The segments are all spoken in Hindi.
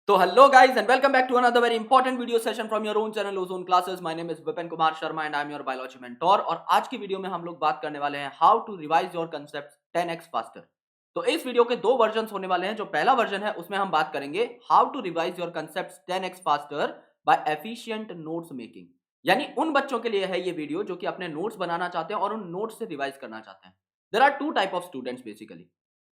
तो hello guys and welcome back to another very important video session from your own channel ozone classes. My name is Vipin Kumar Sharma and I am your biology mentor. और आज की वीडियो में हम लोग बात करने वाले हैं how to revise your concepts 10x faster. तो इस वीडियो के दो वर्जन होने वाले हैं। जो पहला वर्जन है उसमें हम बात करेंगे how to revise your concepts 10x faster by efficient notes making. यानी उन बच्चों के लिए है ये वीडियो जो कि अपने नोट्स बनाना चाहते हैं और उन नोट्स से रिवाइज करना चाहते हैं। There are two type of students basically.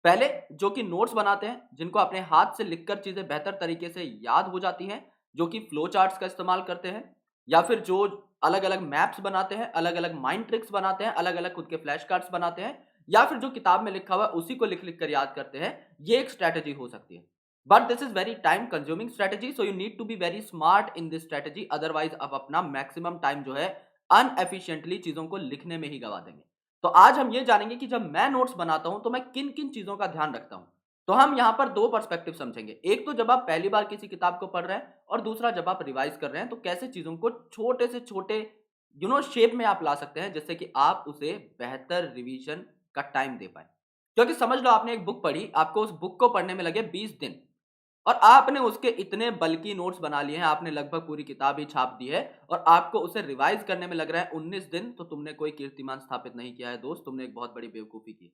पहले जो कि नोट्स बनाते हैं, जिनको अपने हाथ से लिखकर चीजें बेहतर तरीके से याद हो जाती हैं, जो कि फ्लो चार्ट्स का इस्तेमाल करते हैं, या फिर जो अलग अलग मैप्स बनाते हैं, अलग अलग माइंड ट्रिक्स बनाते हैं, अलग अलग खुद के फ्लैश कार्ड्स बनाते हैं, या फिर जो किताब में लिखा हुआ है उसी को लिख लिख कर याद करते हैं। ये एक स्ट्रेटेजी हो सकती है, but this is very time consuming strategy, so you need to be very smart in this strategy. Otherwise आप अपना मैक्सिमम टाइम जो है अनएफिशिएंटली चीजों को लिखने में ही गवा देंगे। तो आज हम ये जानेंगे कि जब मैं नोट्स बनाता हूं तो मैं किन किन चीजों का ध्यान रखता हूं। तो हम यहां पर दो पर्सपेक्टिव समझेंगे। एक तो जब आप पहली बार किसी किताब को पढ़ रहे हैं, और दूसरा जब आप रिवाइज कर रहे हैं तो कैसे चीजों को छोटे से छोटे शेप में आप ला सकते हैं, जिससे कि आप उसे बेहतर रिवीजन का टाइम दे पाए। क्योंकि समझ लो आपने एक बुक पढ़ी, आपको उस बुक को पढ़ने में लगे 20 दिन, और आपने उसके इतने बल्कि नोट्स बना लिए हैं, आपने लगभग पूरी किताब ही छाप दी है, और आपको उसे रिवाइज करने में लग रहा है 19 दिन। तो तुमने कोई कीर्तिमान स्थापित नहीं किया है दोस्त, तुमने एक बहुत बड़ी बेवकूफी की।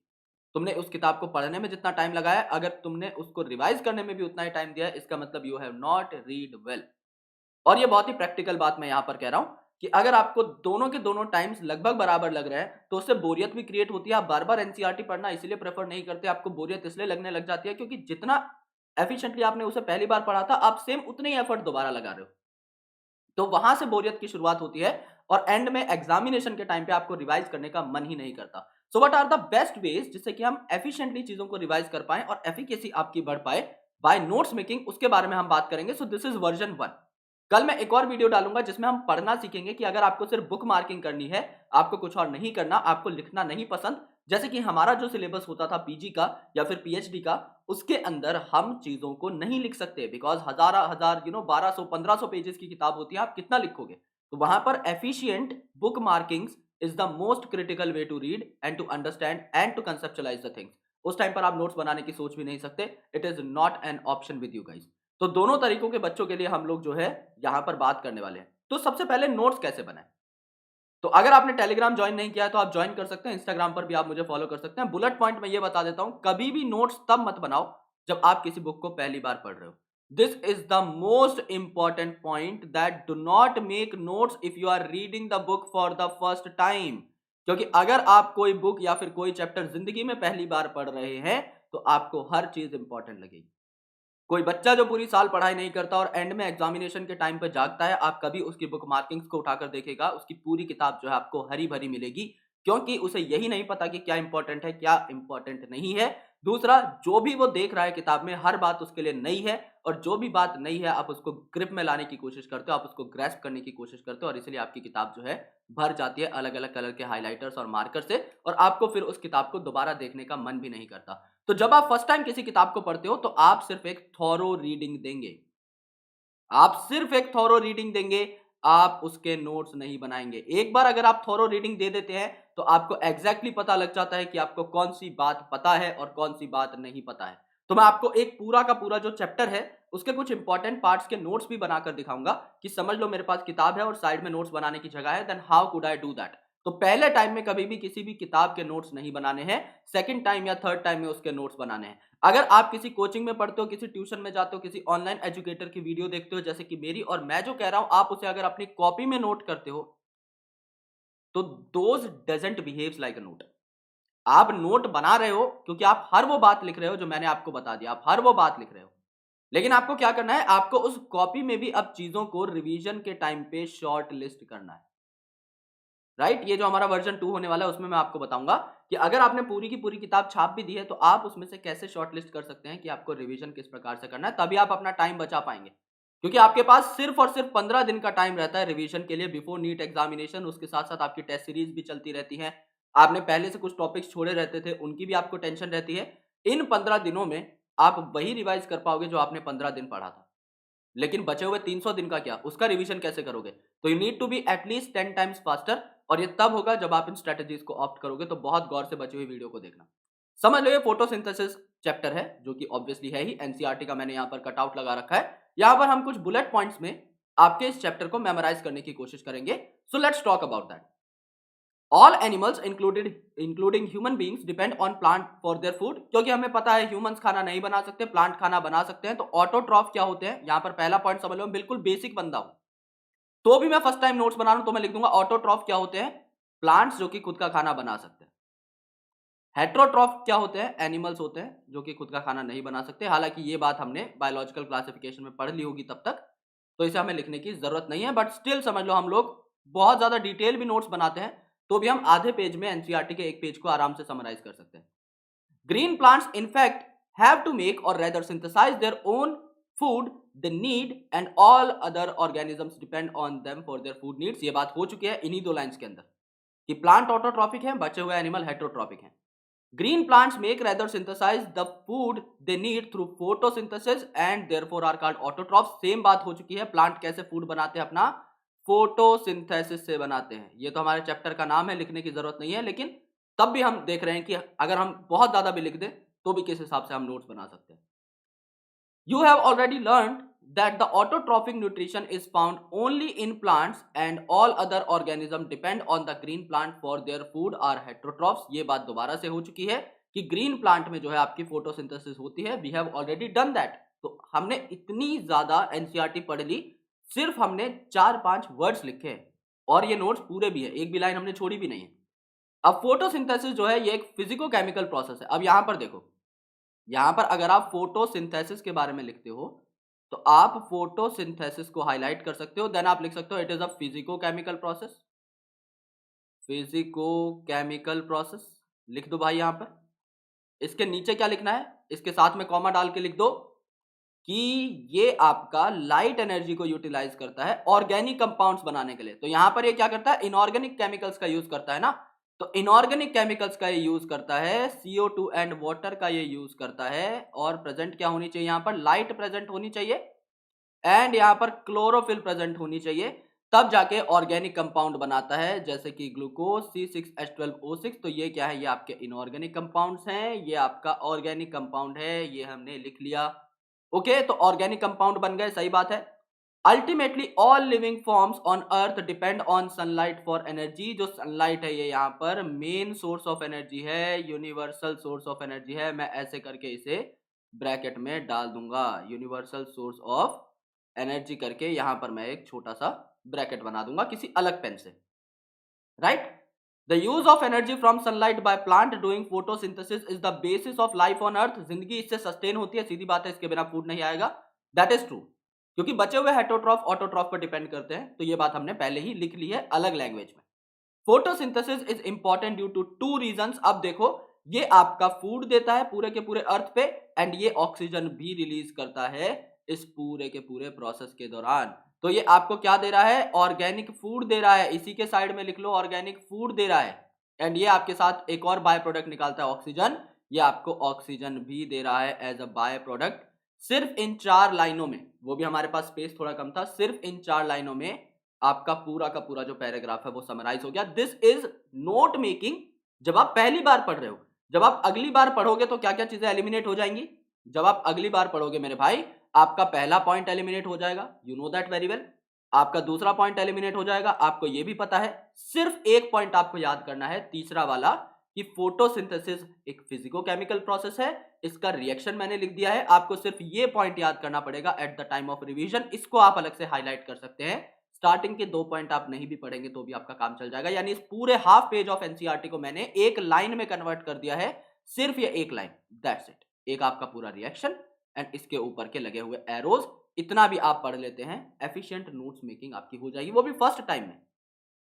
तुमने उस किताब को पढ़ने में जितना टाइम लगाया, अगर तुमने उसको रिवाइज करने में भी उतना ही टाइम दिया है, इसका मतलब you have not read well. और ये बहुत ही प्रैक्टिकल बात मैं यहां पर कह रहा हूं कि अगर आपको दोनों के दोनों टाइम्स लगभग बराबर लग रहे हैं तो उससे बोरियत भी क्रिएट होती है। आप बार बार एनसीईआरटी पढ़ना इसलिए प्रेफर नहीं करते, आपको बोरियत इसलिए लगने लग जाती है क्योंकि जितना एफिशिएंटली आपने उसे पहली बार पढ़ा था, आप सेम उतने ही एफर्ट दोबारा लगा रहे हो। तो वहां से बोरियत की शुरुआत होती है, और एंड में एग्जामिनेशन के टाइम पे आपको रिवाइज करने का मन ही नहीं करता। So what are the best ways जिससे कि हम एफिशिएंटली चीजों को रिवाइज कर पाए और एफिकेसी आपकी बढ़ पाए बाय नोट्स मेकिंग, उसके बारे में हम बात करेंगे। So this is version 1। कल मैं एक और वीडियो डालूंगा जिसमें हम पढ़ना सीखेंगे कि अगर आपको सिर्फ बुक मार्किंग करनी है, आपको कुछ और नहीं करना, आपको लिखना नहीं पसंद, जैसे कि हमारा जो सिलेबस होता था पीजी का या फिर पीएचडी का, उसके अंदर हम चीजों को नहीं लिख सकते बिकॉज हजार हजार 1200 1500 पेजेस की किताब होती है, आप कितना लिखोगे। तो वहां पर efficient book markings is the most critical way to read and to understand and to conceptualise the things. उस टाइम पर आप नोट्स बनाने की सोच भी नहीं सकते। It is not an option with you guys. तो दोनों तरीकों के बच्चों के लिए हम लोग जो है यहां पर बात करने वाले हैं। तो सबसे पहले नोट्स कैसे बनाए। तो अगर आपने टेलीग्राम ज्वाइन नहीं किया है तो आप ज्वाइन कर सकते हैं, इंस्टाग्राम पर भी आप मुझे फॉलो कर सकते हैं। बुलेट पॉइंट में ये बता देता हूं, कभी भी नोट्स तब मत बनाओ जब आप किसी बुक को पहली बार पढ़ रहे हो। This is the most important point, that do not make notes if you are reading the book for the first time. क्योंकि अगर आप कोई बुक या फिर कोई चैप्टर जिंदगी में पहली बार पढ़ रहे हैं तो आपको हर चीज इंपॉर्टेंट लगेगी। कोई बच्चा जो पूरी साल पढ़ाई नहीं करता और एंड में एग्जामिनेशन के टाइम पे जागता है, आप कभी उसकी बुक मार्किंग्स को उठाकर देखेगा, उसकी पूरी किताब जो है आपको हरी भरी मिलेगी, क्योंकि उसे यही नहीं पता कि क्या इंपॉर्टेंट है क्या इंपॉर्टेंट नहीं है। दूसरा, जो भी वो देख रहा है किताब में, हर बात उसके लिए नई है, और जो भी बात नई है आप उसको ग्रिप में लाने की कोशिश करते हो, आप उसको ग्रेस्प करने की कोशिश करते हो, और इसलिए आपकी किताब जो है भर जाती है अलग अलग कलर के हाईलाइटर्स और मार्कर से, और आपको फिर उस किताब को दोबारा देखने का मन भी नहीं करता। तो जब आप फर्स्ट टाइम किसी किताब को पढ़ते हो तो आप सिर्फ एक थॉरो रीडिंग देंगे, आप सिर्फ एक थॉरो रीडिंग देंगे, आप उसके नोट्स नहीं बनाएंगे। एक बार अगर आप थॉरो रीडिंग दे देते हैं तो आपको एग्जैक्टली पता लग जाता है कि आपको कौन सी बात पता है और कौन सी बात नहीं पता है। तो मैं आपको एक पूरा का पूरा जो चैप्टर है उसके कुछ इंपॉर्टेंट पार्ट्स के नोट्स भी बनाकर दिखाऊंगा कि समझ लो मेरे पास किताब है और साइड में नोट्स बनाने की जगह है, then how could I do that. तो पहले टाइम में कभी भी किसी भी किताब के नोट्स नहीं बनाने हैं, सेकंड टाइम या थर्ड टाइम में उसके नोट्स बनाने हैं। अगर आप किसी कोचिंग में पढ़ते हो, किसी ट्यूशन में जाते हो, किसी ऑनलाइन एजुकेटर की वीडियो देखते हो जैसे कि मेरी, और मैं जो कह रहा हूं आप उसे अगर अपनी कॉपी में नोट करते हो, तो those doesn't behaves like a note. आप नोट बना रहे हो क्योंकि आप हर वो बात लिख रहे हो जो मैंने आपको बता दिया, आप हर वो बात लिख रहे हो, लेकिन आपको क्या करना है, आपको उस कॉपी में भी अब चीजों को रिवीजन के टाइम पे शॉर्ट लिस्ट करना है। राइट, ये जो हमारा वर्जन 2 होने वाला है उसमें मैं आपको बताऊंगा कि अगर आपने पूरी की पूरी किताब छाप भी दी है तो आप उसमें से कैसे शॉर्टलिस्ट कर सकते हैं कि आपको रिवीजन किस प्रकार से करना है, तभी आप अपना टाइम बचा पाएंगे। क्योंकि आपके पास सिर्फ और सिर्फ 15 दिन का टाइम रहता है रिवीजन के लिए बिफोर नीट एग्जामिनेशन। उसके साथ साथ आपकी टेस्ट सीरीज भी चलती रहती है, आपने पहले से कुछ टॉपिक्स छोड़े रहते थे, उनकी भी आपको टेंशन रहती है। इन 15 दिनों में आप वही रिवाइज कर पाओगे जो आपने 15 दिन पढ़ा था, लेकिन बचे हुए 300 दिन का क्या, उसका रिवीजन कैसे करोगे। तो you need to be at least 10 times faster, और ये तब होगा जब आप इन स्ट्रेटेजीज को ऑप्ट करोगे। तो बहुत गौर से बची हुई वीडियो को देखना। समझ लो ये फोटोसिंथेसिस चैप्टर है जो कि ऑब्वियसली है ही, एनसीईआरटी का मैंने यहां पर कटआउट लगा रखा है। यहां पर हम कुछ बुलेट पॉइंट्स में आपके इस चैप्टर को मेमोराइज करने की कोशिश करेंगे। So let's talk about that. All animals including human beings depend on plant for their food. क्योंकि हमें पता है ह्यूमंस खाना नहीं बना सकते, प्लांट खाना बना सकते हैं। तो ऑटोट्रॉफ क्या होते हैं, यहां पर पहला पॉइंट समझ लो, बिल्कुल बेसिक बंदा हूं तो भी मैं फर्स्ट टाइम नोट्स बना रहा हूं तो मैं लिख दूंगा ऑटोट्रॉफ क्या होते हैं, प्लांट्स जो कि खुद का खाना बना सकते हैं। हेट्रोट्रॉफ क्या होते हैं, एनिमल्स होते हैं जो कि खुद का खाना नहीं बना सकते। हालांकि ये बात हमने बायोलॉजिकल क्लासिफिकेशन में पढ़ ली होगी तब तक, तो इसे हमें लिखने की जरूरत नहीं है। बट स्टिल समझ लो, हम लोग बहुत ज्यादा डिटेल भी नोट्स बनाते हैं तो भी हम आधे पेज में एनसीईआरटी के एक पेज को आराम से समराइज कर सकते हैं। Green plants in fact have to make or rather synthesize their own food they need and all other organisms depend on them for their food needs. ये बात हो चुकी है इन्हीं दो लाइंस के अंदर कि प्लांट ऑटोट्रॉपिक है, बचे हुए एनिमल हेट्रोट्रॉपिक हैं। Green plants make rather synthesize the food they need through photosynthesis and therefore are called autotrophs। Same बात हो चुकी है, प्लांट कैसे फूड बनाते हैं, अपना फोटोसिंथेसिस से बनाते हैं। ये तो हमारे चैप्टर का नाम है, लिखने की जरूरत नहीं है, लेकिन तब भी हम देख रहे हैं कि अगर हम बहुत ज्यादा भी लिख दें तो भी किस हिसाब से हम नोट्स बना सकते हैं। You have already learned that the autotrophic nutrition is found only in plants and all other organisms depend on the green plant for their food are heterotrophs। ये बात दोबारा से हो चुकी है कि ग्रीन प्लांट में जो है आपकी फोटोसिंथेसिस होती है। We have already done that. तो हमने इतनी ज्यादा एनसीईआरटी पढ़ ली, सिर्फ हमने 4-5 वर्ड्स लिखे हैं और ये नोट्स पूरे भी है, एक भी लाइन हमने छोड़ी भी नहीं है। अब फोटोसिंथेसिस जो है ये एक फिजिको केमिकल प्रोसेस है। अब यहां पर देखो, यहां पर अगर आप फोटोसिंथेसिस के बारे में लिखते हो तो आप फोटोसिंथेसिस को हाईलाइट कर सकते हो, देन आप लिख सकते हो it is a physico chemical process. Physico chemical process लिख दो भाई। यहां पर इसके नीचे क्या लिखना है, इसके साथ में कॉमा डाल के लिख दो कि ये आपका लाइट एनर्जी को यूटिलाइज करता है ऑर्गेनिक कंपाउंड्स बनाने के लिए। तो यहां पर ये क्या करता है, इनऑर्गेनिक केमिकल्स का यूज करता है ना। तो इनऑर्गेनिक केमिकल्स का ये यूज करता है, CO2 एंड वाटर का ये यूज करता है। और प्रेजेंट क्या होनी चाहिए, यहां पर लाइट प्रेजेंट होनी चाहिए एंड यहां पर क्लोरोफिल प्रेजेंट होनी चाहिए, तब जाके ऑर्गेनिक कंपाउंड बनाता है, जैसे कि ग्लूकोज C6H12O6। तो ये क्या है, ये आपके इनऑर्गेनिक कंपाउंड्स हैं, ये आपका ऑर्गेनिक कंपाउंड है, ये हमने लिख लिया। ओके, तो ऑर्गेनिक कंपाउंड बन गए, सही बात है। Ultimately all living forms on earth depend on sunlight for energy. जो सनलाइट है ये यहाँ पर मेन सोर्स ऑफ एनर्जी है, यूनिवर्सल सोर्स ऑफ एनर्जी है। मैं ऐसे करके इसे ब्रैकेट में डाल दूंगा, यूनिवर्सल सोर्स ऑफ एनर्जी करके यहां पर मैं एक छोटा सा ब्रैकेट बना दूंगा किसी अलग पेन से, right. The use of energy from sunlight by plant doing photosynthesis is the basis of life on earth. जिंदगी इससे सस्टेन होती है, सीधी बात है, इसके बिना फूड नहीं आएगा। दैट इज ट्रू, क्योंकि बचे हुए हेटरोट्रॉफ ऑटोट्रॉफ पर डिपेंड करते हैं। तो ये बात हमने पहले ही लिख ली है अलग लैंग्वेज में। Photosynthesis is important due to 2 reasons. अब देखो, ये आपका फूड देता है पूरे के पूरे अर्थ पे एंड ये ऑक्सीजन भी रिलीज करता है इस पूरे के पूरे प्रोसेस के दौरान। तो ये आपको क्या दे रहा है, ऑर्गेनिक फूड दे रहा है। इसी के साइड में लिख लो, ऑर्गेनिक फूड दे रहा है। एंड ये आपके साथ एक और बाय प्रोडक्ट निकालता है, ऑक्सीजन। ये आपको ऑक्सीजन भी दे रहा है एज अ बाय प्रोडक्ट। सिर्फ इन 4 लाइनों में, वो भी हमारे पास स्पेस थोड़ा कम था, सिर्फ इन 4 लाइनों में आपका पूरा का पूरा जो पैराग्राफ है वो समराइज हो गया। This is note making. जब आप पहली बार पढ़ रहे हो, जब आप अगली बार पढ़ोगे तो क्या क्या चीजें एलिमिनेट हो जाएंगी। जब आप अगली बार पढ़ोगे मेरे भाई, आपका पहला पॉइंट एलिमिनेट हो जाएगा, you know that very well. आपका दूसरा पॉइंट एलिमिनेट हो जाएगा, आपको यह भी पता है। सिर्फ एक पॉइंट आपको याद करना है, तीसरा वाला, कि फोटोसिंथेसिस एक फिजिको केमिकल प्रोसेस है। इसका रिएक्शन मैंने लिख दिया है, आपको सिर्फ ये पॉइंट याद करना पड़ेगा at the time of revision. इसको आप अलग से हाईलाइट कर सकते हैं। स्टार्टिंग के 2 पॉइंट आप नहीं भी पढ़ेंगे तो भी आपका काम चल जाएगा। यानी इस पूरे हाफ पेज ऑफ एनसीईआरटी को मैंने एक लाइन में कन्वर्ट कर दिया है, सिर्फ ये एक लाइन, दैट्स इट। एक आपका पूरा रिएक्शन एंड इसके ऊपर के लगे हुए एरोज, इतना भी आप पढ़ लेते हैं, एफिशिएंट नोट्स मेकिंग आपकी हो जाएगी, वो भी फर्स्ट टाइम में।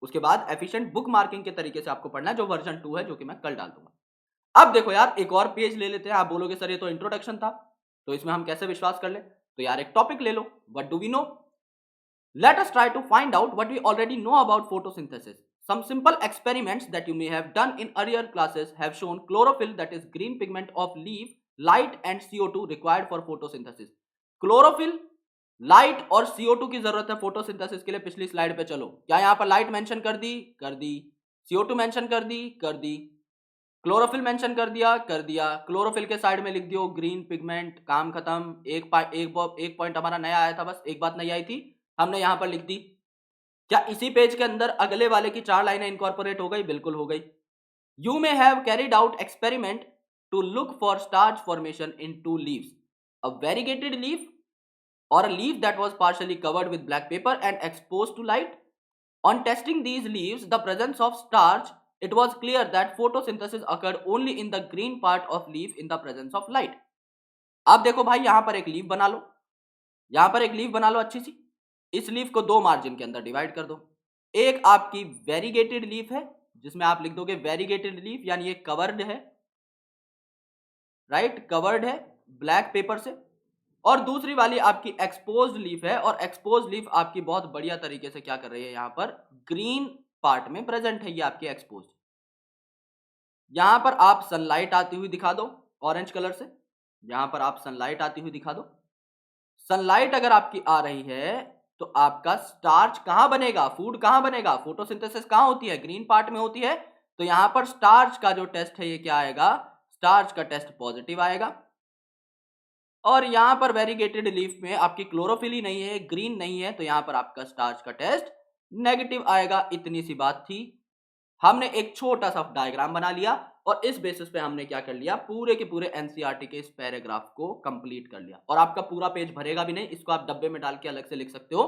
उसके बाद एफिशिएंट बुक मार्किंग के तरीके से आपको पढ़ना है, जो वर्जन 2 है, जो कि मैं कल डाल दूंगा। अब देखो यार, एक और पेज ले लेते हैं। आप बोलोगे सर ये तो इंट्रोडक्शन था, तो इसमें हम कैसे विश्वास कर ले। तो यार एक टॉपिक ले लो, what do we know. Let us try to find out what we already know about photosynthesis. Some simple experiments that you may have done in earlier classes have shown chlorophyll, that is green pigment of leaf, light and CO2 required for photosynthesis. Chlorophyll, light और CO2 की जरूरत है फोटोसिंथेसिस के लिए। पिछली स्लाइड पे चलो, क्या यहां पर लाइट मेंशन कर दी, CO2 मेंशन कर दी, क्लोरोफिल मेंशन कर दिया। क्लोरोफिल के साइड में लिख दियो ग्रीन पिगमेंट, काम खत्म। एक पॉइंट हमारा नया आया था, बस एक बात नई आई थी, हमने यहां पर लिख दी। क्या इसी पेज के अंदर अगले वाले की 4 लाइनें इनकॉर्पोरेट हो गई? बिल्कुल हो गई। You may have carried out experiment to look for starch formation in 2 leaves, a variegated leaf or a leaf that was partially covered with black paper and exposed to light. On testing these leaves, the presence of starch, it was clear that photosynthesis occurred only in the green part of leaf in the presence of light. अब देखो भाई, यहां पर एक लीफ बना लो, यहां पर एक लीफ बना लो अच्छी सी। इस लीफ को 2 मार्जिन के अंदर डिवाइड कर दो। एक आपकी वेरीगेटेड लीफ है, जिसमें आप लिख दोगे वेरीगेटेड लीफ, यानी ये कवर्ड है, राइट, कवर्ड है ब्लैक पेपर से। और दूसरी वाली आपकी एक्सपोज्ड लीफ है, और एक्सपोज्ड लीफ आपकी बहुत बढ़िया तरीके से क्या कर रही है, यहां पर ग्रीन पार्ट में प्रेजेंट है, ये आपकी एक्सपोज्ड। यहां पर आप सनलाइट आती हुई दिखा दो ऑरेंज कलर से, यहां पर आप सनलाइट आती हुई दिखा दो। सनलाइट अगर आपकी आ रही है तो आपका स्टार्च कहां बनेगा, फूड कहां बनेगा, फोटोसिंथेसिस कहां होती है, ग्रीन पार्ट में होती है। तो यहां पर स्टार्च का जो टेस्ट है ये क्या आएगा, स्टार्च का टेस्ट पॉजिटिव आएगा। और यहां पर वेरीगेटेड लीफ में आपकी क्लोरोफिल ही नहीं है, ग्रीन नहीं है, तो यहां पर आपका स्टार्च का टेस्ट नेगेटिव आएगा। इतनी सी बात थी। हमने एक छोटा सा डायग्राम बना लिया और इस बेसिस पे हमने क्या कर लिया, पूरे के पूरे एनसीईआरटी के इस पैराग्राफ को कंप्लीट कर लिया। और आपका पूरा पेज भरेगा भी नहीं, इसको आप डब्बे में डाल के अलग से लिख सकते हो।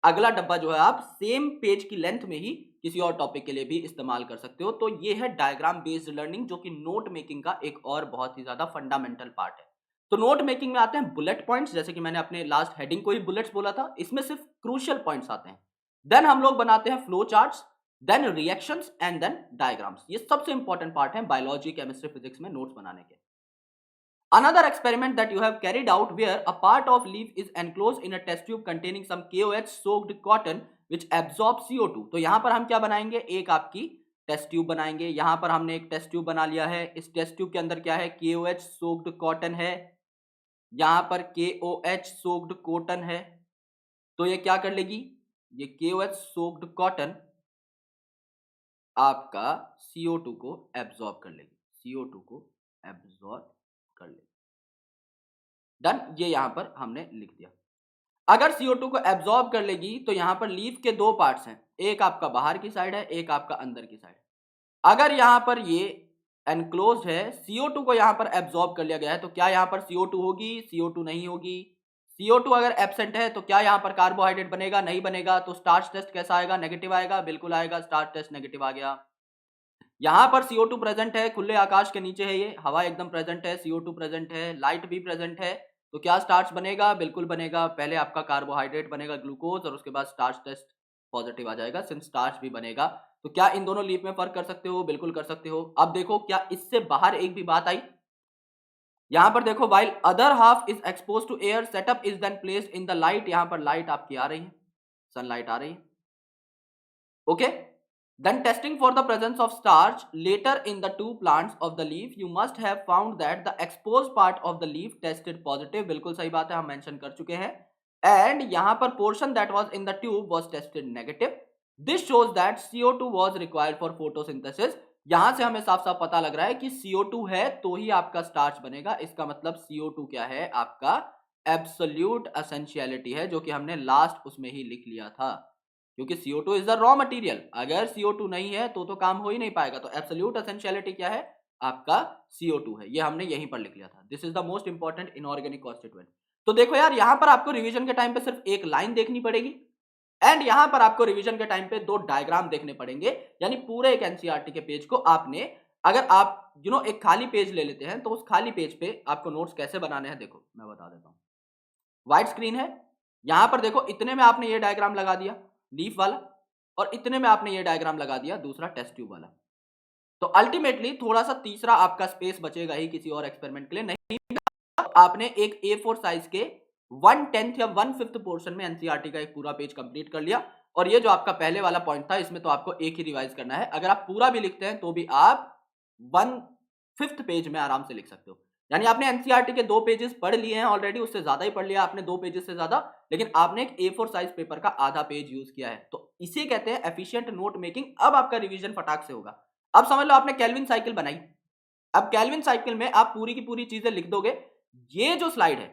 अगला डब्बा जो है आप सेम पेज की लेंथ में ही किसी और टॉपिक के लिए भी इस्तेमाल कर सकते हो। तो ये है डायग्राम बेस्ड लर्निंग, जो कि नोट मेकिंग का एक और बहुत ही ज्यादा फंडामेंटल पार्ट है। तो नोट मेकिंग में आते हैं बुलेट पॉइंट्स, जैसे कि मैंने अपने लास्ट हेडिंग को ही बुलेट्स बोला था, इसमें सिर्फ क्रूशियल पॉइंट्स आते हैं। देन हम लोग बनाते हैं flow charts, then reactions and then diagrams. ये सबसे इंपॉर्टेंट पार्ट है बायोलॉजी, केमिस्ट्री, फिजिक्स में नोट्स बनाने के। Another experiment that you have carried out where a part of leaf is enclosed in a test tube containing some KOH soaked cotton which absorbs CO2। तो यहां पर हम क्या बनाएंगे, एक आपकी टेस्ट ट्यूब बनाएंगे। यहां पर हमने एक टेस्ट ट्यूब बना लिया है। इस टेस्ट ट्यूब के अंदर क्या है, KOH soaked cotton है। यहां पर KOH soaked cotton है, तो ये क्या कर लेगी, ये KOH soaked cotton आपका CO2 को एब्जॉर्ब कर लेगी, CO2 को एब्जॉर्ब कर लेगी। डन, ये यहां पर हमने लिख दिया। अगर CO2 को एब्जॉर्ब कर लेगी तो यहां पर लीफ के 2 पार्ट्स हैं, एक आपका बाहर की साइड है, एक आपका अंदर की साइड। अगर यहां पर ये एनक्लोज्ड है, CO2 को यहां पर एब्जॉर्ब कर लिया गया है, तो क्या यहां पर CO2 होगी, CO2 नहीं होगी। CO2 अगर एब्सेंट है तो क्या यहां पर कार्बोहाइड्रेट बनेगा, नहीं बनेगा। तो स्टार्च टेस्ट कैसा आएगा, नेगेटिव आएगा, बिल्कुल आएगा, स्टार्च टेस्ट नेगेटिव आ गया। यहां पर CO2 प्रेजेंट है, खुले आकाश के नीचे है, ये हवा एकदम प्रेजेंट है, CO2 प्रेजेंट है, लाइट भी प्रेजेंट है, तो क्या स्टार्च बनेगा, बिल्कुल बनेगा। पहले आपका कार्बोहाइड्रेट बनेगा ग्लूकोज, और उसके बाद स्टार्च टेस्ट पॉजिटिव आ जाएगा, सिंस स्टार्च भी बनेगा। तो क्या इन दोनों लीफ में फर्क कर सकते हो, बिल्कुल कर सकते हो। अब देखो क्या इससे बाहर एक भी बात आई, यहां पर देखो, while other half is exposed to air, setup is then placed in the light। यहां पर लाइट आपकी आ रही है, सनलाइट आ रही है, okay. Then testing for the presence of starch later in the 2 plants of the leaf, you must have found that the exposed part of the leaf tested positive। बिल्कुल सही बात है, हम मेंशन कर चुके हैं। And यहाँ पर portion that was in the tube was tested negative। This shows that CO2 was required for photosynthesis। यहां से हमें साफ साफ पता लग रहा है कि CO2 है तो ही आपका स्टार्च बनेगा। इसका मतलब CO2 क्या है, आपका एब्सोल्यूट एसेंशियलिटी है, जो कि हमने लास्ट उसमें ही लिख लिया था, क्योंकि CO2 is the raw material. अगर CO2 नहीं है तो काम हो ही नहीं पाएगा। तो एब्सोल्यूट एसेंशियलिटी क्या है, आपका CO2 है, ये हमने यहीं पर लिख लिया था। This is the most important inorganic constituent. तो देखो यार, यहां पर आपको रिवीजन के टाइम पे सिर्फ एक लाइन देखनी पड़ेगी, एंड यहां पर आपको रिवीजन के टाइम पे 2 डायग्राम देखने पड़ेंगे। यानी पूरे एक एनसीईआरटी के पेज को आपने, अगर आप एक खाली पेज ले लेते हैं तो उस खाली पेज पे आपको नोट्स कैसे बनाने हैं, देखो मैं बता देता हूं। व्हाइट स्क्रीन है, यहां पर देखो, इतने में आपने ये डायग्राम लगा दिया लीफ वाला, और इतने में आपने ये डायग्राम लगा दिया दूसरा टेस्ट ट्यूब वाला। तो अल्टीमेटली थोड़ा सा तीसरा आपका स्पेस बचेगा ही किसी और एक्सपेरिमेंट के लिए। नहीं तो आपने एक A4 साइज के 1/10 या 1/5 पोर्शन में एनसीईआरटी का एक पूरा पेज कंप्लीट कर लिया। और ये जो आपका पहले वाला पॉइंट था, इसमें तो आपको एक ही रिवाइज करना है। अगर आप पूरा भी लिखते हैं तो भी आप 1/5 पेज में आराम से लिख सकते हो। यानी आपने एनसीईआरटी के 2 पेजेस पढ़ लिए हैं ऑलरेडी, उससे ज्यादा ही पढ़ लिया आपने, 2 पेजेस से ज्यादा, लेकिन आपने एक A4 साइज पेपर का आधा पेज यूज किया है। तो इसे कहते हैं एफिशिएंट नोट मेकिंग। अब आपका रिवीजन फटाक से होगा। अब समझ लो आपने केल्विन साइकिल बनाई, अब केल्विन साइकिल में आप पूरी की पूरी चीजें लिख दोगे। ये जो स्लाइड है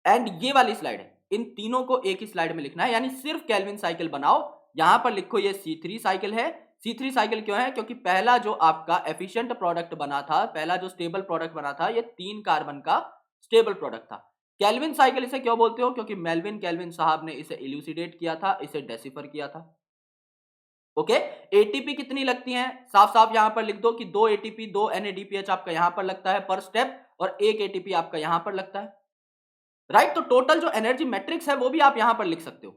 एंड ये वाली स्लाइड है, इन तीनों को एक ही स्लाइड में लिखना है, यानी सिर्फ केल्विन साइकिल बनाओ। यहां पर लिखो ये C3 साइकिल है। C3 साइकिल क्यों है? क्योंकि पहला जो आपका एफिशिएंट प्रोडक्ट बना था, पहला जो स्टेबल प्रोडक्ट बना था, ये 3 कार्बन का स्टेबल प्रोडक्ट था। केल्विन साइकिल इसे क्यों बोलते हो? क्योंकि मेल्विन केल्विन साहब ने इसे इल्यूसिडेट किया था, इसे डेसिफर किया था। ओके, एटीपी कितनी लगती हैं? साफ साफ यहां पर लिख दो कि 2 एटीपी 2 NADPH आपका यहां पर लगता है पर स्टेप, और 1 एटीपी आपका यहां पर लगता है, राइट। तो टोटल जो एनर्जी मैट्रिक्स है वो भी आप यहां पर लिख सकते हो,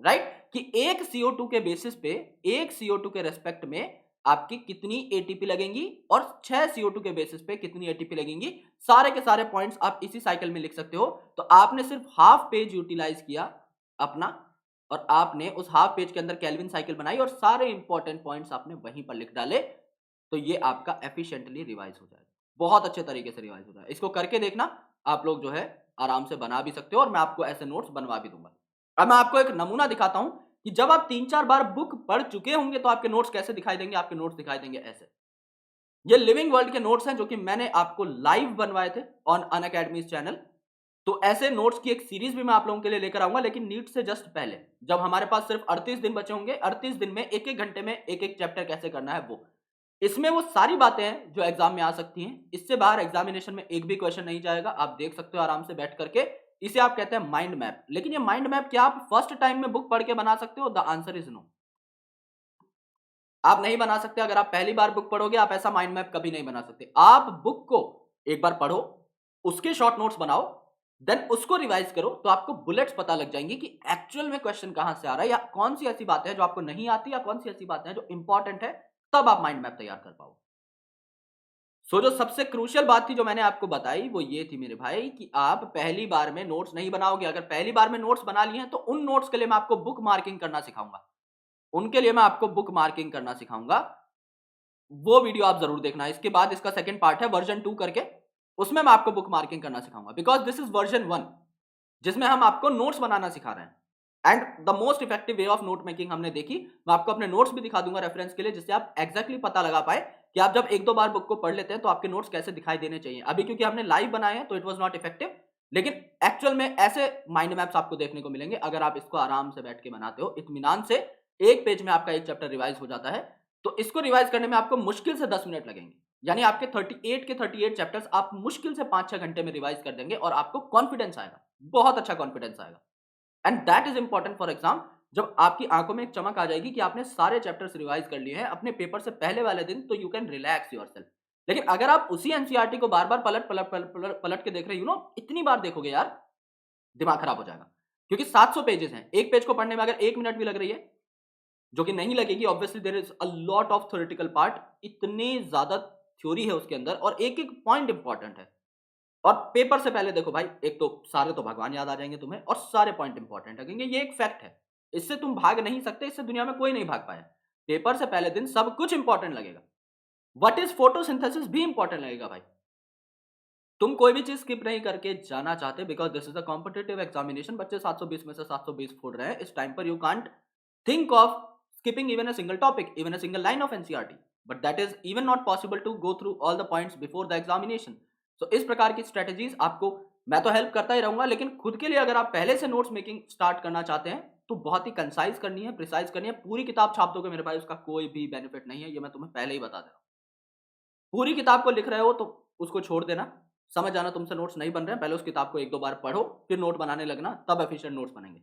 राइट, कि एक CO2 के बेसिस पे, एक CO2 के रेस्पेक्ट में आपकी कितनी एटीपी लगेंगी और 6 CO2 के बेसिस पे कितनी एटीपी लगेंगी। सारे के सारे पॉइंट्स आप इसी साइकिल में लिख सकते हो। तो आपने सिर्फ हाफ पेज यूटिलाइज किया अपना, और आपने उस हाफ पेज के अंदर केल्विन साइकिल बनाई और सारे इंपॉर्टेंट पॉइंट्स आपने वहीं पर लिख डाले। तो ये आपका एफिशिएंटली रिवाइज हो जाएगा, बहुत अच्छे तरीके से रिवाइज हो जाएगा। इसको करके देखना, आप लोग जो है आराम से बना भी सकते हो, और मैं आपको ऐसे नोट्स बनवा भी दूंगा। अब मैं आपको एक नमूना दिखाता हूं कि जब आप 3-4 बार बुक पढ़ चुके होंगे तो आपके नोट्स कैसे दिखाई देंगे। आपके नोट्स दिखाई देंगे ऐसे। ये लिविंग वर्ल्ड के नोट्स हैं जो कि मैंने आपको लाइव बनवाए थे ऑन अनअकैडमी चैनल। तो ऐसे नोट्स की एक सीरीज भी मैं आप लोगों के लिए लेकर आऊंगा, लेकिन नीट से जस्ट पहले, जब हमारे पास सिर्फ 38 दिन बचे होंगे। 38 दिन में एक एक घंटे में एक एक चैप्टर कैसे करना है वो, इसमें वो सारी बातें हैं जो एग्जाम में आ सकती हैं। इससे बाहर एग्जामिनेशन में एक भी क्वेश्चन नहीं जाएगा, आप देख सकते हो आराम से बैठ करके। इसे आप कहते हैं माइंड मैप। लेकिन ये माइंड मैप क्या आप फर्स्ट टाइम में बुक पढ़ के बना सकते हो? द आंसर इज नो, आप नहीं बना सकते। अगर आप पहली बार बुक पढ़ोगे, आप ऐसा माइंड मैप कभी नहीं बना सकते। आप बुक को एक बार पढ़ो, उसके शॉर्ट नोट्स बनाओ, देन उसको रिवाइज करो, तो आपको बुलेट्स पता लग जाएंगी कि एक्चुअल में क्वेश्चन कहां से आ रहा है, या कौन सी ऐसी बातें हैं जो आपको नहीं आती, या कौन सी ऐसी बातें हैं जो इंपॉर्टेंट है। तब आप माइंड मैप तैयार कर पाओ। जो सबसे क्रूशियल बात थी जो मैंने आपको बताई, वो ये थी मेरे भाई कि आप पहली बार में नोट्स नहीं बनाओगे। अगर पहली बार में नोट्स बना लिए हैं तो उन नोट्स के लिए मैं आपको बुक मार्किंग करना सिखाऊंगा। उनके लिए मैं आपको बुक मार्किंग करना सिखाऊंगा। वो वीडियो आप जरूर देखना। इसके बाद इसका सेकंड पार्ट है वर्जन 2 करके, उसमें मैं आपको बुक मार्किंग करना सिखाऊंगा, बिकॉज दिस इज वर्जन 1 जिसमें हम आपको नोट्स बनाना सिखा रहे हैं। And the most effective way of note making हमने देखी। मैं आपको अपने नोट्स भी दिखा दूंगा रेफरेंस के लिए, जिससे आप एग्जैक्टली पता लगा पाए कि आप जब एक दो बार बुक को पढ़ लेते हैं तो आपके नोट्स कैसे दिखाई देने चाहिए। अभी क्योंकि हमने लाइव बनाए हैं तो इट वाज नॉट इफेक्टिव, लेकिन एक्चुअल में ऐसे माइंड मैप्स आपको देखने को मिलेंगे अगर आप इसको आराम से बैठ के बनाते हो इत्मीनान से। एक पेज में आपका एक चैप्टर रिवाइज हो जाता है। तो इसको रिवाइज करने में आपको मुश्किल से 10 मिनट लगेंगे, यानी आपके 38 के 38 चैप्टर्स आप मुश्किल से 5-6 घंटे में रिवाइज कर देंगे, और आपको कॉन्फिडेंस आएगा, बहुत अच्छा कॉन्फिडेंस आएगा। And that is important for exam. जब आपकी आंखों में एक चमक आ जाएगी कि आपने सारे चैप्टर्स रिवाइज कर लिए हैं अपने पेपर से पहले वाले दिन, तो यू कैन रिलैक्स योरसेल्फ। लेकिन अगर आप उसी एनसीईआरटी को बार बार पलट पलट पलट पलट पलट के देख रहे हो, इतनी बार देखोगे यार, दिमाग खराब हो जाएगा। क्योंकि 700 पेजेस हैं, एक पेज को पढ़ने में अगर 1 मिनट भी लग रही है, जो कि नहीं लगेगी, obviously there is a lot of theoretical part, इतनी ज्यादा थ्योरी है उसके अंदर, और एक एक पॉइंट इंपॉर्टेंट है। और पेपर से पहले देखो भाई, एक तो सारे तो भगवान याद आ जाएंगे तुम्हें, और सारे पॉइंट इंपॉर्टेंट लगेंगे, ये एक फैक्ट है। इससे तुम भाग नहीं सकते, इससे दुनिया में कोई नहीं भाग पाया। पेपर से पहले दिन सब कुछ इंपॉर्टेंट लगेगा। व्हाट इज फोटोसिंथेसिस भी इंपॉर्टेंट लगेगा भाई। तुम कोई भी चीज स्किप नहीं करके जाना चाहते, because this is a competitive examination. बच्चे 720 में से 720 फोड़ रहे हैं इस टाइम पर। You can't think of skipping even a single topic, even a single line of NCERT, but that is even not possible to go through all the points before the examination. So इस प्रकार की स्ट्रेटेजीज आपको मैं तो हेल्प करता ही रहूंगा, लेकिन खुद के लिए अगर आप पहले से नोट्स मेकिंग स्टार्ट करना चाहते हैं तो बहुत ही कंसाइज करनी है, प्रिसाइज करनी है। पूरी किताब छाप दोगे मेरे भाई, उसका कोई भी बेनिफिट नहीं है, ये मैं तुम्हें पहले ही बता दे रहा हूँ। पूरी किताब को लिख रहे हो तो उसको छोड़ देना, समझ जाना तुमसे नोट्स नहीं बन रहे हैं। पहले उस किताब को एक दो बार पढ़ो, फिर नोट बनाने लगना, तब एफिशिएंट नोट्स बनेंगे।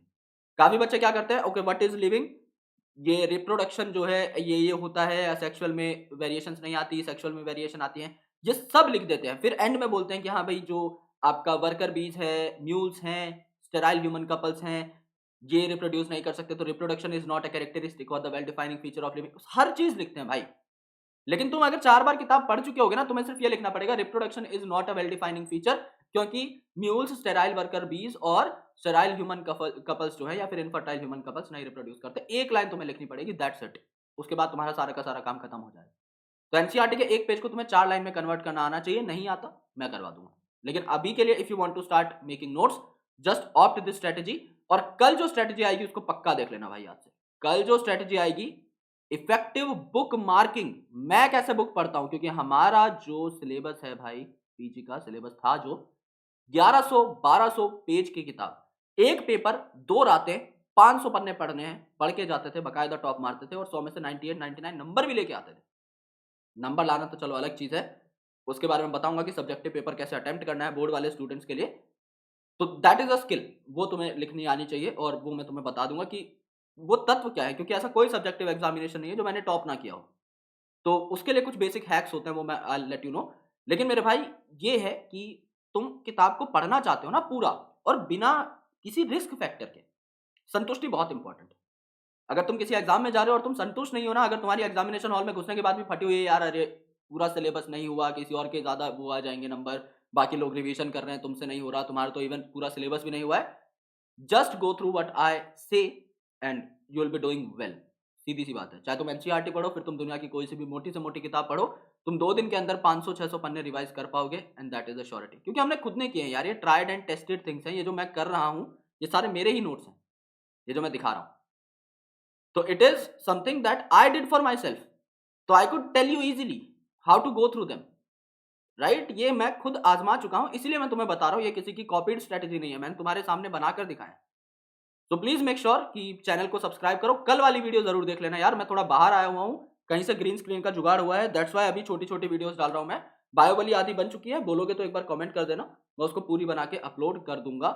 काफी बच्चे क्या करते हैं, ओके व्हाट इज लिविंग, ये रिप्रोडक्शन जो है ये होता है, सेक्सुअल में वेरिएशंस नहीं आती, सेक्सुअल में वेरिएशन आती हैं, ये सब लिख देते हैं। फिर एंड में बोलते हैं कि हाँ भाई, जो आपका वर्कर बीज है, म्यूल्स हैं, स्टेराइल ह्यूमन कपल्स हैं, ये रिप्रोड्यूस नहीं कर सकते, तो reproduction is not a characteristic or the well defining feature of living. हर चीज लिखते हैं भाई। लेकिन तुम अगर 4 बार किताब पढ़ चुके होगे ना, तुम्हें सिर्फ ये लिखना पड़ेगा, reproduction is not a well defining feature, क्योंकि म्यूल्स, स्टेराइल वर्कर बीज और स्टेराइल ह्यूमन कपल्स जो है, या फिर इनफर्टाइल ह्यूमन कपल्स नहीं रिप्रोड्यूस करते। एक लाइन तुम्हें लिखनी पड़ेगी, दैट्स इट। उसके बाद तुम्हारा सारा का सारा काम खत्म हो जाएगा। तो एनसीईआरटी के एक पेज को तुम्हें 4 लाइन में कन्वर्ट करना आना चाहिए। नहीं आता, मैं करवा दूंगा। लेकिन अभी के लिए if you want to start making notes, just opt this strategy. और कल जो स्ट्रेटेजी आएगी उसको पक्का देख लेना भाई आज से। कल जो स्ट्रेटेजी आएगी इफेक्टिव बुक मार्किंग। मैं कैसे बुक पढ़ता हूं, क्योंकि हमारा जो सिलेबस है भाई, पीजी का सिलेबस था जो 1100-1200 पेज की किताब, एक पेपर, 2 रातें, 500 पन्ने पढ़ने हैं, पढ़ के जाते थे, बकायदा टॉप मारते थे और 100 में से 98 99 नंबर भी लेके आते थे। नंबर लाना तो चलो अलग चीज है, उसके बारे में बताऊंगा कि सब्जेक्टिव पेपर कैसे अटेम्प्ट करना है बोर्ड वाले स्टूडेंट्स के लिए। तो दैट इज अ स्किल, वो तुम्हें लिखनी आनी चाहिए और वो मैं तुम्हें बता दूंगा कि वो तत्व क्या है, क्योंकि ऐसा कोई सब्जेक्टिव एग्जामिनेशन नहीं है जो मैंने टॉप ना किया हो। तो उसके लिए कुछ बेसिक हैक्स होते हैं, वो मैं आई लेट यू नो। लेकिन मेरे भाई, ये है कि तुम किताब को पढ़ना चाहते हो ना पूरा, और बिना किसी रिस्क फैक्टर के। संतुष्टि बहुत इंपॉर्टेंट है। अगर तुम किसी एग्जाम में जा रहे हो और तुम संतुष्ट नहीं हो ना, अगर तुम्हारी एग्जामिनेशन हॉल में घुसने के बाद भी फटी हुई है यार, अरे पूरा सिलेबस नहीं हुआ, किसी और के ज्यादा वो आ जाएंगे नंबर, बाकी लोग रिवीजन कर रहे हैं, तुमसे नहीं हो रहा, तुम्हारा तो इवन पूरा सिलेबस भी नहीं हुआ है, just go through what I say and you will be doing well. सीधी सी बात है, चाहे तुम एनसीईआरटी पढ़ो, फिर तुम दुनिया की कोई सी भी मोटी से मोटी किताब पढ़ो, तुम 2 दिन के अंदर 500-600 पन्ने रिवाइज कर पाओगे, and that is a surety. क्योंकि हमने खुद ने किए हैं यार, ये ट्राइड एंड टेस्टेड थिंग्स हैं, ये जो मैं कर रहा हूं, ये सारे मेरे ही नोट्स हैं, ये जो मैं दिखा रहा हूं। तो it is something that I did for myself, तो I could tell you easily how to go through them, right. ये मैं खुद आजमा चुका हूं, इसलिए मैं तुम्हें बता रहा हूं, ये किसी की कॉपीड स्ट्रेटेजी नहीं है, मैंने तुम्हारे सामने बनाकर दिखाया। तो प्लीज मेक श्योर कि चैनल को सब्सक्राइब करो। कल वाली वीडियो जरूर देख लेना यार, मैं थोड़ा बाहर आया हुआ हूं, कहीं से ग्रीन स्क्रीन का जुगाड़ हुआ है, दैट्स वाई अभी छोटी छोटी वीडियोस डाल रहा हूं मैं। बायोबली आदि बन चुकी है, बोलोगे तो एक बार कमेंट कर देना, मैं उसको पूरी बना के अपलोड कर दूंगा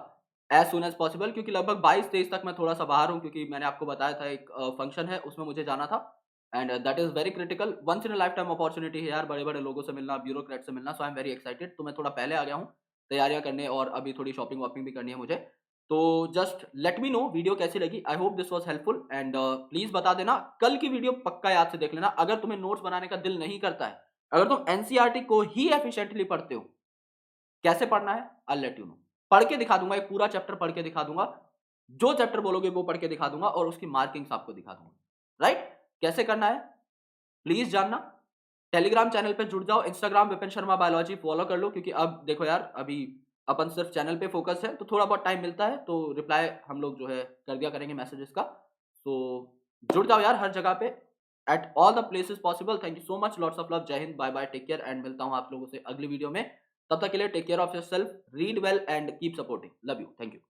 एज सुन एज पॉसिबल। क्योंकि लगभग 22-23 तक मैं थोड़ा सा बाहर हूं, क्योंकि मैंने आपको बताया था एक फंक्शन है, उसमें मुझे जाना था, and that is very critical, once in life time opportunity है यार, बड़े बड़े लोगों से मिलना, ब्यूरोक्रेट से मिलना। सो आई एम वेरी एक्साइटेड, तो मैं थोड़ा पहले आ गया हूँ तैयारियां करने, और अभी थोड़ी शॉपिंग वॉपिंग भी करनी है मुझे। तो just let me know video कैसी लगी, I hope this was helpful, and please बता देना। कल की वीडियो पक्का याद से देख लेना। अगर तुम्हें नोट्स बनाने का दिल नहीं करता है, अगर तुम एनसीईआरटी को ही एफिशिएंटली पढ़ते हो, कैसे पढ़ना है आई लेट यू नो, पढ़ के दिखा दूंगा, एक पूरा चैप्टर पढ़ के दिखा दूंगा, जो चैप्टर बोलोगे वो पढ़ के दिखा दूंगा, और उसकी मार्किंग्स आपको दिखा दूंगा, राइट। कैसे करना है प्लीज जानना। टेलीग्राम चैनल पे जुड़ जाओ, Instagram Vipin Sharma biology follow कर लो, क्योंकि अब देखो यार, अभी अपन सिर्फ चैनल पे फोकस है, तो थोड़ा बहुत टाइम मिलता है, तो रिप्लाई हम लोग जो है कर दिया करेंगे मैसेजेस का। तो जुड़ जाओ यार हर जगह पे, at all the places possible. Thank you so much, lots of love, जय हिंद, bye bye, take care, and मिलता हूँ आप लोगों से अगली वीडियो में। तब तक के लिए take care of your self, read well and keep supporting, love you, thank you.